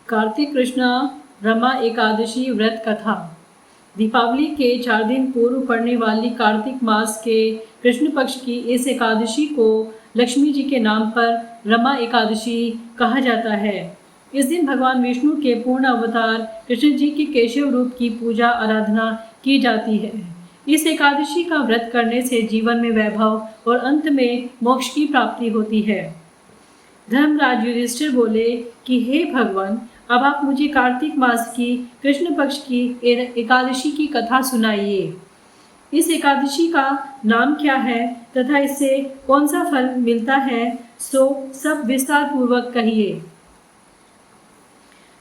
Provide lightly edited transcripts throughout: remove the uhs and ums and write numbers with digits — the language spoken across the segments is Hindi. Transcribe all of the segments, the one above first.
कार्तिक कृष्ण रमा एकादशी व्रत कथा। दीपावली के 4 दिन पूर्व पड़ने वाली कार्तिक मास के कृष्ण पक्ष की इस एकादशी को लक्ष्मी जी के नाम पर रमा एकादशी कहा जाता है। इस दिन भगवान विष्णु के पूर्ण अवतार कृष्ण जी के केशव रूप की पूजा आराधना की जाती है। इस एकादशी का व्रत करने से जीवन में वैभव और अंत में मोक्ष की प्राप्ति होती है। धर्मराज युधिष्ठिर बोले कि हे भगवान, अब आप मुझे कार्तिक मास की कृष्ण पक्ष की एकादशी की कथा सुनाइए। इस एकादशी का नाम क्या है तथा इससे कौन सा फल मिलता है, सो सब विस्तार पूर्वक कहिए।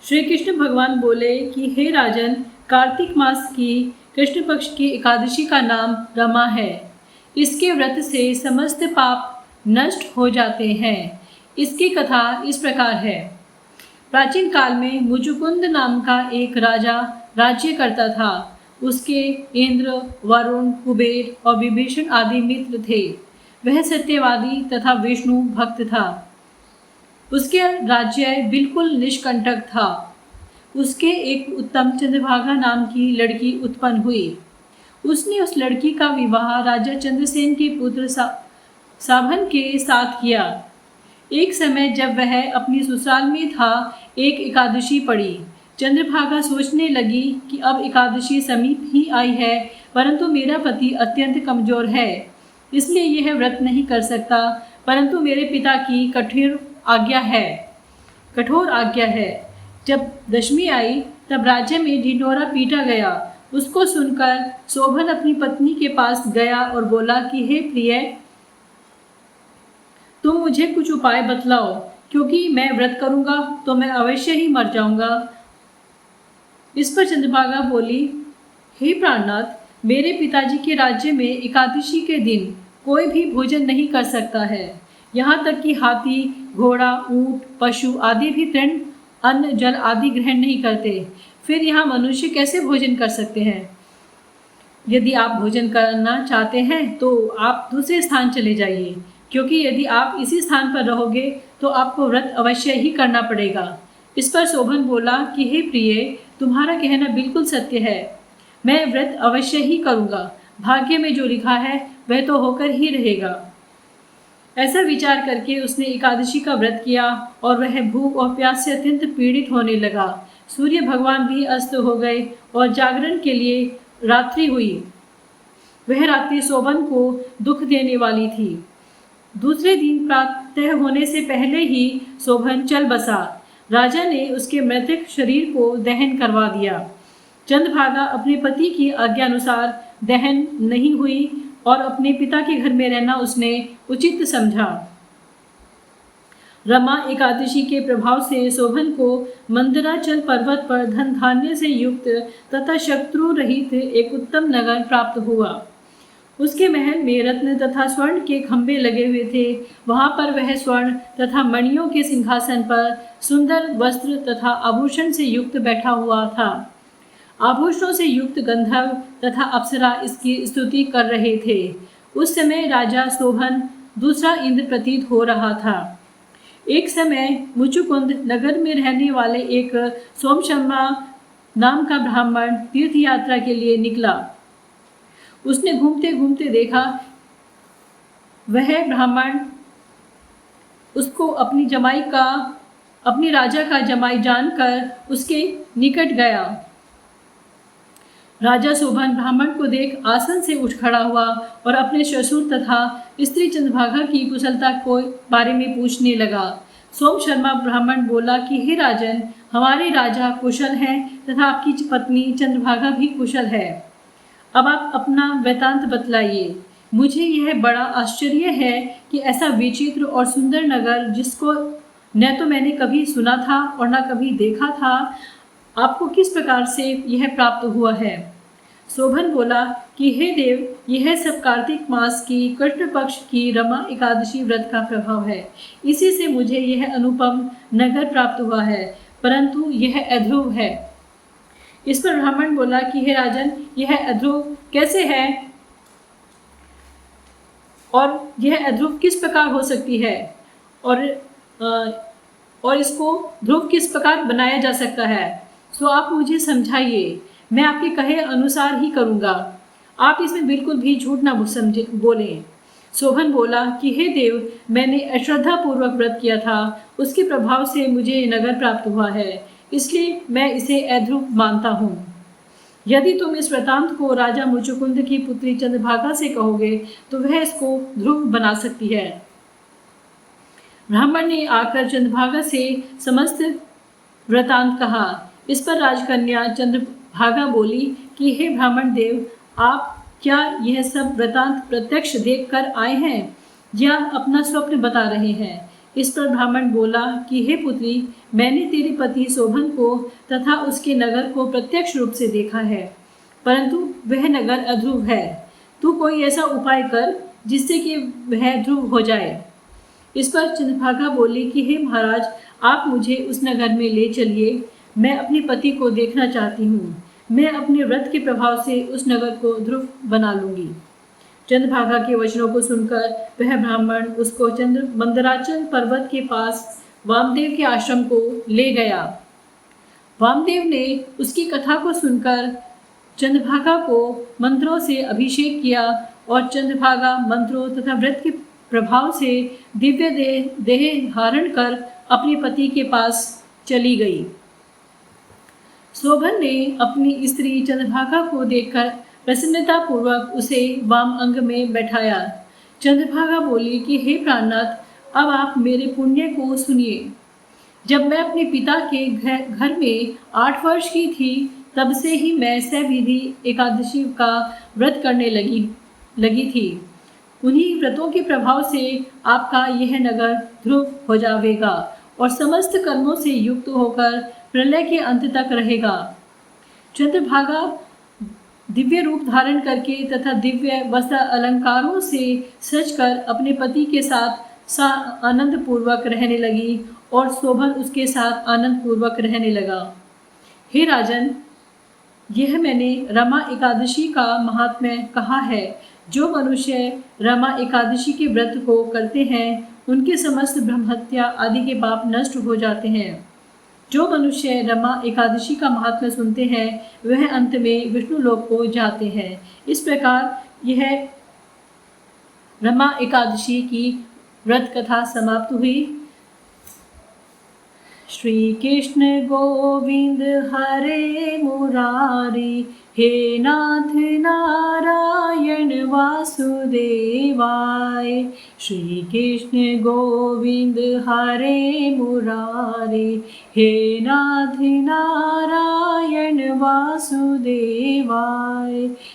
श्री कृष्ण भगवान बोले कि हे राजन, कार्तिक मास की कृष्ण पक्ष की एकादशी का नाम रमा है। इसके व्रत से समस्त पाप नष्ट हो जाते हैं। इसकी कथा इस प्रकार है। प्राचीन काल में मुचुकुंद नाम का एक राजा राज्य करता था। उसके इंद्र, वरुण, कुबेर और विभीषण आदि मित्र थे। वह सत्यवादी तथा विष्णु भक्त था। उसके राज्य बिल्कुल निष्कंटक था। उसके एक उत्तम चंद्रभागा नाम की लड़की उत्पन्न हुई। उसने उस लड़की का विवाह राजा चंद्रसेन के पुत्र साभन के साथ किया। एक समय जब वह अपनी ससुराल में था, एक एकादशी पड़ी। चंद्रभागा सोचने लगी कि अब एकादशी समीप ही आई है, परंतु मेरा पति अत्यंत कमजोर है, इसलिए यह व्रत नहीं कर सकता। परंतु मेरे पिता की कठोर आज्ञा है। जब दशमी आई तब राज्य में ढिंढोरा पीटा गया। उसको सुनकर शोभन अपनी पत्नी के पास गया और बोला कि हे प्रिय, तुम मुझे कुछ उपाय बतलाओ, क्योंकि मैं व्रत करूंगा तो मैं अवश्य ही मर जाऊंगा। इस पर चंद्रभागा बोली, हे प्राणनाथ, मेरे पिताजी के राज्य में एकादशी के दिन कोई भी भोजन नहीं कर सकता है। यहाँ तक कि हाथी, घोड़ा, ऊंट, पशु आदि भी तृण, अन्न, जल आदि ग्रहण नहीं करते। फिर यहाँ मनुष्य कैसे भोजन कर सकते हैं? यदि आप भोजन करना चाहते हैं तो आप दूसरे स्थान चले जाइए, क्योंकि यदि आप इसी स्थान पर रहोगे तो आपको व्रत अवश्य ही करना पड़ेगा। इस पर शोभन बोला कि हे प्रिय, तुम्हारा कहना बिल्कुल सत्य है। मैं व्रत अवश्य ही करूँगा। भाग्य में जो लिखा है वह तो होकर ही रहेगा। ऐसा विचार करके उसने एकादशी का व्रत किया और वह भूख और प्यास से अत्यंत पीड़ित होने लगा। सूर्य भगवान भी अस्त हो गए और जागरण के लिए रात्रि हुई। वह रात्रि शोभन को दुख देने वाली थी। दूसरे दिन प्रातः होने से पहले ही शोभन चल बसा। राजा ने उसके मृतक शरीर को दहन करवा दिया। चंद्रभागा अपने पति की आज्ञा अनुसार दहन नहीं हुई और अपने पिता के घर में रहना उसने उचित समझा। रमा एकादशी के प्रभाव से शोभन को मंदराचल पर्वत पर धन धान्य से युक्त तथा शत्रु रहित एक उत्तम नगर प्राप्त हुआ। उसके महल में रत्न तथा स्वर्ण के खंभे लगे हुए थे। वहां पर वह स्वर्ण तथा मणियों के सिंहासन पर सुंदर वस्त्र तथा आभूषण से युक्त बैठा हुआ था। आभूषणों से युक्त गंधर्व तथा अप्सरा इसकी स्तुति कर रहे थे। उस समय राजा शोभन दूसरा इंद्र प्रतीत हो रहा था। एक समय मुचुकुंद नगर में रहने वाले एक सोमशर्मा नाम का ब्राह्मण तीर्थ यात्रा के लिए निकला। उसने घूमते घूमते देखा, वह ब्राह्मण उसको अपनी राजा का जमाई जानकर उसके निकट गया। राजा शोभन ब्राह्मण को देख आसन से उठ खड़ा हुआ और अपने ससुर तथा स्त्री चंद्रभागा की कुशलता को बारे में पूछने लगा। सोम शर्मा ब्राह्मण बोला कि हे राजन, हमारे राजा कुशल हैं तथा आपकी पत्नी चंद्रभागा भी कुशल है। अब आप अपना वृतांत बतलाइए। मुझे यह बड़ा आश्चर्य है कि ऐसा विचित्र और सुंदर नगर, जिसको न तो मैंने कभी सुना था और न कभी देखा था, आपको किस प्रकार से यह प्राप्त हुआ है? शोभन बोला कि हे देव, यह सब कार्तिक मास की कृष्ण पक्ष की रमा एकादशी व्रत का प्रभाव है। इसी से मुझे यह अनुपम नगर प्राप्त हुआ है, परंतु यह अध्रुव है। इस पर ब्राह्मण बोला कि हे राजन, यह अध्रुव कैसे है और यह अध्रुव किस प्रकार हो सकती है? और और इसको ध्रुव किस प्रकार बनाया जा सकता है, सो आप मुझे समझाइए। मैं आपके कहे अनुसार ही करूँगा। आप इसमें बिल्कुल भी झूठ ना समझे बोलें। शोभन बोला कि हे देव, मैंने अश्रद्धा पूर्वक व्रत किया था, उसके प्रभाव से मुझे ये नगर प्राप्त हुआ है, इसलिए मैं इसे अध्रुव मानता हूँ। यदि तुम इस वृतांत को राजा मुचुकुंद की पुत्री चंद्रभागा से कहोगे तो वह इसको ध्रुव बना सकती है। ब्राह्मण ने आकर चंद्रभागा से समस्त वृतांत कहा। इस पर राजकन्या चंद्रभागा बोली कि हे ब्राह्मण देव, आप क्या यह सब वृतांत प्रत्यक्ष देख कर आए हैं या अपना स्वप्न बता रहे हैं? इस पर ब्राह्मण बोला कि हे पुत्री, मैंने तेरे पति शोभन को तथा उसके नगर को प्रत्यक्ष रूप से देखा है, परंतु वह नगर अध्रुव है। तू कोई ऐसा उपाय कर जिससे कि वह ध्रुव हो जाए। इस पर चंद्रभागा बोली कि हे महाराज, आप मुझे उस नगर में ले चलिए, मैं अपने पति को देखना चाहती हूँ। मैं अपने व्रत के प्रभाव से उस नगर को ध्रुव बना लूंगी। चंद्रभागा के वचनों को सुनकर वह ब्राह्मण उसको मंदराचल पर्वत के पास वामदेव के आश्रम को ले गया। वामदेव ने उसकी कथा को सुनकर चंद्रभागा को मंत्रों से अभिषेक किया और चंद्रभागा मंत्रों तथा व्रत के प्रभाव से दिव्य देह धारण कर अपने पति के पास चली गई। शोभन ने अपनी स्त्री चंद्रभागा को देखकर प्रसन्नता पूर्वक उसे वाम अंग में बैठाया। चंद्रभागा बोली कि हे प्राणनाथ, अब आप मेरे पुण्य को सुनिए। जब मैं अपने पिता के घर में 8 वर्ष की थी, तब से ही मैं सविधि एकादशी का व्रत करने लगी थी। उन्हीं व्रतों के प्रभाव से आपका यह नगर ध्रुव हो जाएगा और समस्त कर्मों से युक्त होकर प्रलय के अंत तक रहेगा। चंद्रभागा दिव्य रूप धारण करके तथा दिव्य वस्त्र अलंकारों से सजकर अपने पति के साथ आनंद पूर्वक रहने लगी और शोभन उसके साथ आनंद पूर्वक रहने लगा। हे राजन, यह मैंने रमा एकादशी का महात्म्य कहा है। जो मनुष्य रमा एकादशी के व्रत को करते हैं, उनके समस्त ब्रह्महत्या आदि के पाप नष्ट हो जाते हैं। जो मनुष्य रमा एकादशी का महात्म्य सुनते हैं, वह अंत में विष्णु लोक को जाते हैं। इस प्रकार यह रमा एकादशी की व्रत कथा समाप्त हुई। श्री कृष्ण गोविंद हरे मुरारी, हे नाथ नारायण वासुदेवाय। श्री कृष्ण गोविंद हरे मुरारी, हे नाथ नारायण वासुदेवाय।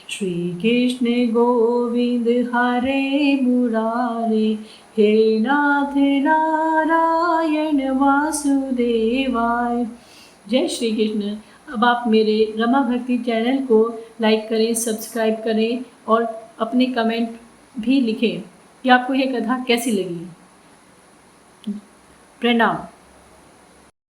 श्री कृष्ण गोविंद हरे मुरारी, हे नाथ नारायण वासुदेवाय। जय श्री कृष्ण। अब आप मेरे रमा भक्ति चैनल को लाइक करें, सब्सक्राइब करें और अपने कमेंट भी लिखें कि आपको यह कथा कैसी लगी। प्रणाम।